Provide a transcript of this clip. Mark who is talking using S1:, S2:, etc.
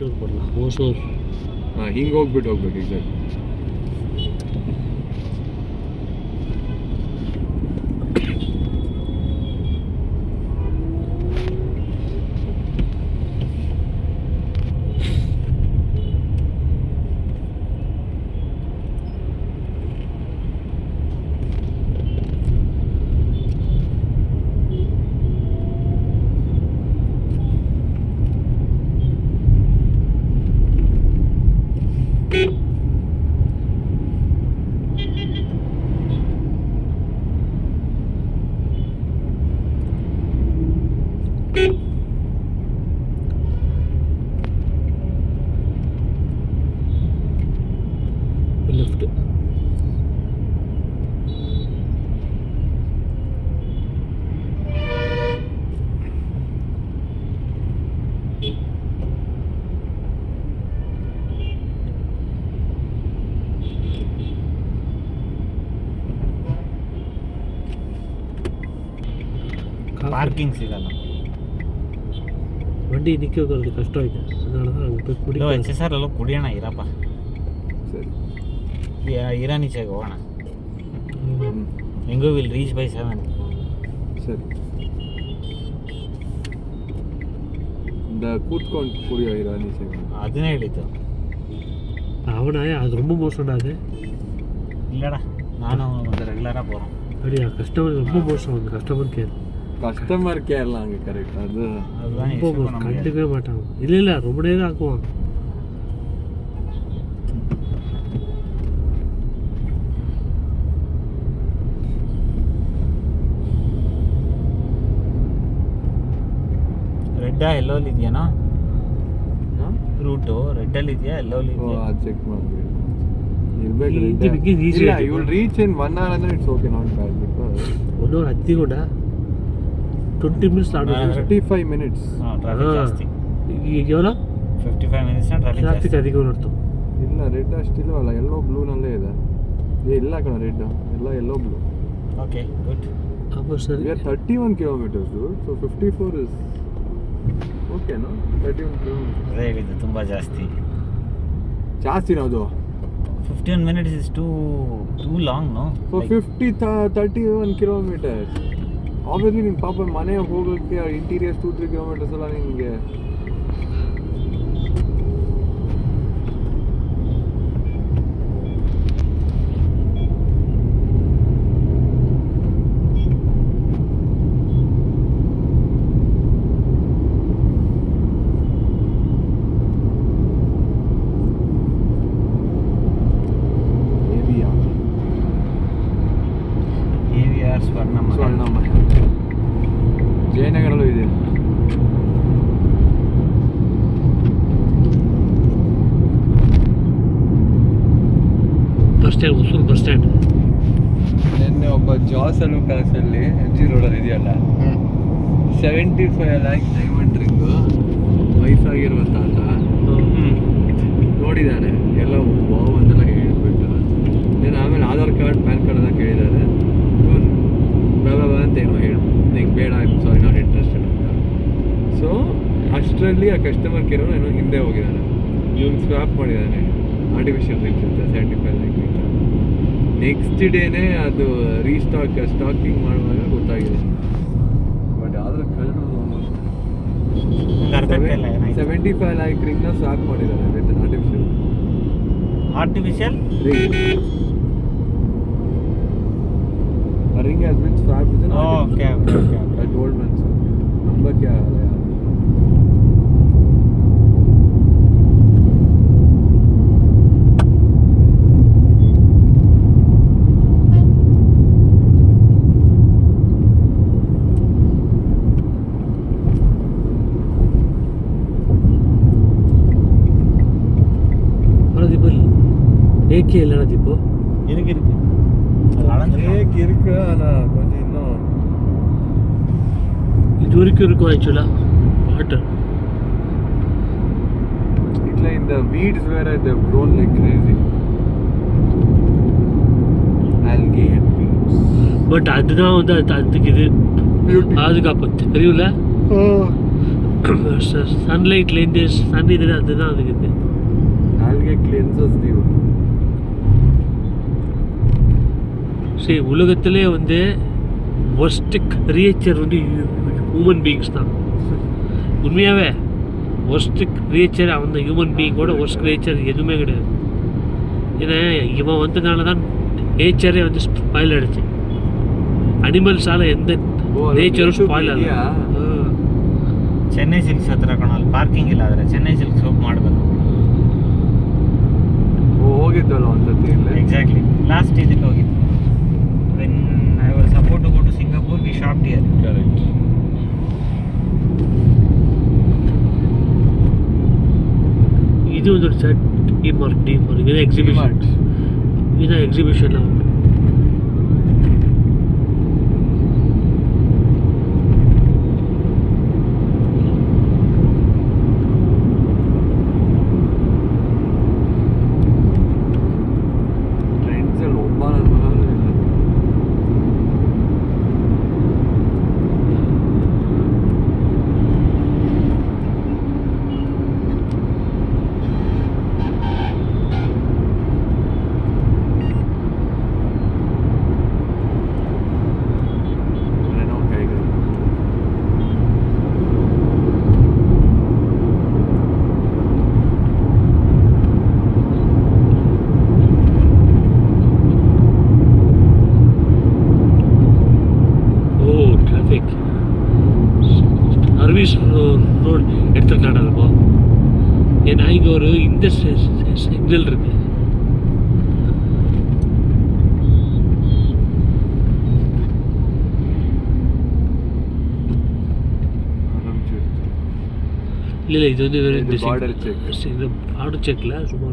S1: Tour ಬರಲ್ಲ ಹೊಸೂರು.
S2: ಹಿಂಗೆ ಹೋಗ್ಬೇಕು ಎಕ್ಸಾಕ್ಟ್.
S1: ಲೆಫ್ಟ್
S3: ಪಾರ್ಕಿಂಗ್ ಸಿಗಲ್ಲ.
S1: வண்டி நிற்க வைக்கிறது கஷ்டம் ಇದೆ. அதனால தான் அங்கே போய் குடி
S3: ಎಚ್ ಎಸ್ ಆರ್ ಎಲ್ಲ ಕುಡಿಯೋಣ ಇರಪ್ಪ.
S2: ಸರಿ
S3: ಇರಾನಿಚಾಗ ಹೋಗೋಣ. ಹೆಂಗೋ ವಿಲ್ ರೀಚ್ ಬೈ 7.
S2: ಸರಿ ಕೂತ್ಕೊಂಡು ಕುಡಿಯೋ ಇರಾನಿ ಸೈಡ್
S3: ಅದನ್ನೇ ಹೇಳಿದ್ದು.
S1: அவனா அது ரொம்ப மோசம்டா அது.
S3: இல்லடா நானும் வந்து ரெகுலராக போகிறோம்.
S1: அப்படியா? கஸ்டமர் ரொம்ப மோசம். அந்த கஸ்டமர்
S2: கேர்லாம் அங்கே கரெக்ட்.
S3: அதுதான்
S1: ரொம்ப மோசம். கண்டுக்கவே மாட்டான். இல்லை ரொம்ப நேரம் ஆக்குவான்.
S3: ರೆಡ್ಡಾ ಎಲ್ಲೋಲ್ಲಿ ಇದೆಯೇನೋ ರೂಟು? ರೆಡ್ಡಲ್ಲಿ ಇದೆಯಾ ಎಲ್ಲೋಲ್ಲಿ ಇದೆಯಾ?
S2: ಅದು ಚೆಕ್ ಮಾಡಬೇಕು. ಇಲ್ಲ you will reach in 1 hour ಅಂದ್ರೆ it's okay, not bad. Because
S1: 1 hour ಹತ್ತಿ ಕೂಡ 20 minutes ಆಡೋದು.
S2: 35 minutes
S3: ಟ್ರಾಫಿಕ್ ಜಾಸ್ತಿ.
S1: ಈಗ ಕೇವಲ
S3: 55 minutes
S1: ಟ್ರಾಫಿಕ್ ಅಧಿಕ ನೋಡ್ತು.
S2: ಇಲ್ಲ ರೆಡ್ ಅಷ್ಟಿಲ್ವಲ್ಲ, ಎಲ್ಲೋ ಬ್ಲೂನಲ್ಲೇ ಇದೆ. ಇಲ್ಲ ಕಣ ರೆಡ್, ಎಲ್ಲ ಎಲ್ಲೋ ಬ್ಲೂ.
S3: Okay good.
S1: ಸರಿ
S2: we are 31 kilometers dude, so 54 is okay no? 31 kilometers
S3: ಅದೇ ಹೇಳಿದ್ದು, ತುಂಬ
S2: ಜಾಸ್ತಿ ಅದು.
S3: 15 minutes is too long no?
S2: for like 31 kilometers obviously ನಿನ್ನ ಪಾಪ ಮನೆ ಹೋಗೋಕ್ಕೆ ಇಂಟೀರಿಯರ್ಸ್ 2-3 kilometers ಎಲ್ಲ ನಿನಗೆ ಸ್ವರ್ಣಮಯ ಜಯನಗರಲ್ಲೂ ಇದೆ.
S1: Bus stand, Hosur bus stand.
S2: ನಿನ್ನೆ ಒಬ್ಬ ಜಾಸ್ ಅನ್ನೋ ಕನಸಲ್ಲಿ MG ರೋಡಲ್ಲಿ ಇದೆಯಲ್ಲ 75 lakhs ಡೈಮಂಡ್ ರಿಂಗು ವಯಸ್ಸಾಗಿರುವ ತಾತ ನೋಡಿದ್ದಾನೆ. ಎಲ್ಲ ವಾವ್ ಅಂತೆಲ್ಲ ಹೇಳ್ಬಿಟ್ಟು ನಾನು ಆಮೇಲೆ ಆಧಾರ್ ಕಾರ್ಡ್ ಪ್ಯಾನ್ ಕಾರ್ಡ್ ಅಂತ ಕೇಳಿದ್ದಾರೆ. ಅಂತ ಏನೋ ಹೇಳಿ ನಿಂಗೆ ಬೇಡ, ಸಾರಿ ನಾಟ್ ಇಂಟ್ರೆಸ್ಟೆಡ್ ಅಂತ. ಸೊ ಅಷ್ಟರಲ್ಲಿ ಆ ಕಸ್ಟಮರ್ ಕೇರ್ ಏನೋ ಹಿಂದೆ ಹೋಗಿದ್ದಾನೆ. ಇವನು ಸ್ವಾಪ್ ಮಾಡಿದ್ದಾನೆ ಆರ್ಟಿಫಿಷಿಯಲ್ ರಿಂಗ್ಸ್ ಅಂತ 75 lakh ಅಂತ. ನೆಕ್ಸ್ಟ್ ಡೇನೇ ಅದು ಸ್ಟಾಕಿಂಗ್ ಮಾಡುವಾಗ ಗೊತ್ತಾಗಿದೆ. ಬಟ್ ಆದ್ರೆ ಕಳ್ಳರು 75 lakh ರಿಂಗ್ನ ಸ್ವಾಪ್ ಮಾಡಿದ್ದಾನೆ with artificial ring. A ring has been swapped with an artificial.
S3: Okay.
S2: A gold man. Number क्या है यार?
S1: அண்ணா தீபு ஏகே இல்லைண்ணா தீபு
S3: இருக்கு
S2: இருக்கு ஆனால் கொஞ்சம் இன்னும்
S1: இது வரைக்கும் இருக்கும் ஆக்சுவலாக வாட்டர்.
S2: இதில் இந்த வீட்ஸ் வேற they've grown like crazy. Algae and weeds.
S1: But அதுதான் வந்து அதுக்கு இது பாதுகாப்பு தெரியும்ல. சன்லைட் லேஞ்சஸ் சன் இதில் அதுதான் அதுக்கு
S2: algae cleanses the
S1: சரி உலகத்திலே வந்து ஒஸ்ட் கிரியேச்சர் வந்து ஹியூமன் பீயிங்ஸ் தான் உண்மையாகவே ஒஸ்ட் கிரியேச்சர் அந்த ஹியூமன் பீயிங்கோட ஒஸ்ட் கிரியேச்சர் எதுவுமே கிடையாது. ஏன்னா இவன் வந்ததுனால தான் நேச்சரே வந்து ஸ்பாயில் ஆகிடுச்சு. ಅನಿಮಲ್ಸಾಲ ಎಂದ ನೇಚರು ಸ್ಪಾಯ್ಲ್ ಅಲ್ಲ.
S3: ಚೆನ್ನೈ ಸಿಲ್ಕ್ಸ್ ಹತ್ರ ಕಣಲ್ಲಿ ಪಾರ್ಕಿಂಗ್ ಇಲ್ಲ, ಆದರೆ ಚೆನ್ನೈ ಸಿಲ್ಕ್ಸ್ ಹೋಗಿ ಮಾಡಬೇಕು.
S2: ಹೋಗಿದ್ವಲ್ಲ ಒಂದ್ಸತಿ ಇಲ್ಲ.
S3: ಎಕ್ಸಾಕ್ಟ್ಲಿ ಲಾಸ್ಟ್ ಇದಕ್ಕೆ ಹೋಗಿದ್ದು. When I was supposed to go to Singapore, we shopped here.
S2: Correct.
S1: ಇದು ಒಂದು ಸೆಟ್ ಡಿ ಮಾರ್ಕ್ ಇದು ಎಕ್ಸಿಬಿಷನ್, ಇದು ಎಕ್ಸಿಬಿಷನ್. சர்வீஸ் ரோட் எடுத்துருக்கானப்போ ஏன்னா இங்கே ஒரு இந்த சிக்னல் இருக்கு. இல்லை இது வந்து
S2: பார்டர் செக்
S1: பார்டர் செக்கில் சும்மா